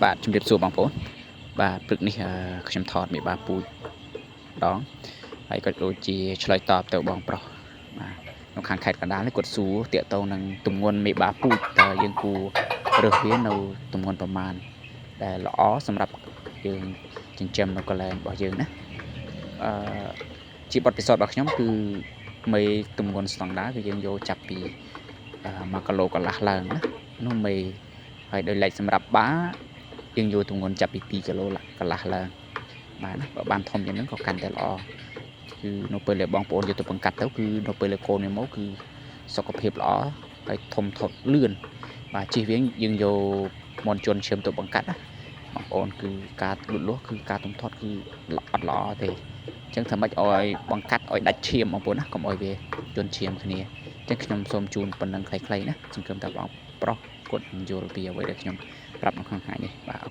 បាទជំរាបសួរបងប្អូនបាទព្រឹកនេះខ្ញុំថតមេបាពូជដងហើយក៏ដូចជាឆ្លើយតបទៅបងប្រុសបាទនៅខាងខេត្តកណ្ដាលនេះគាត់សួរតាក់ទងនឹងទម្ងន់មេបាពូជតើយើងគួររើសវានៅទម្ងន់ប្រមាណដែលល្អសម្រាប់យើងចិញ្ចឹមនៅកន្លែងរបស់យើងណាជាបទពិសោធន៍របស់ខ្ញុំគឺមេទម្ងន់ស្តង់ដារគឺយើងយកចាប់ពី1គីឡូកន្លះឡើងណានោះមេហើយដោយឡែកសម្រាប់បាយើងយកទម្ងន់ចាប់ពី2គីឡូកន្លះឡើងបាទណាបើបានធំយ៉ាងហ្នឹងក៏កាន់តែល្អគឺនៅពេលដែលបងប្អូនយកទៅបង្កាត់ទៅគឺនៅពេលដែលកូនវាមកគឺសុខភាពល្អហើយធំធាត់លឿនបាទជិះវិញយើងយកមន់ជន់ឈាមទៅបង្កាត់ណាបងប្អូនគឺការលូតលាស់គឺការធំធាត់គឺអត់ល្អទេអញ្ចឹងធ្វើម៉េចឲ្យបង្កាត់ឲ្យដាច់ឈាមបងប្អូនណាកុំឲ្យវាជន់ឈាមគ្នាអញ្ចឹងខ្ញុំសូមជូនប៉ុណ្ណឹងខ្លីៗណាសង្ឃឹមថាបងប្រុសគាត់យល់ពីអ្វីដែលខ្ញុំប្រាប់នៅក្នុងថ្ងៃនេះបាទ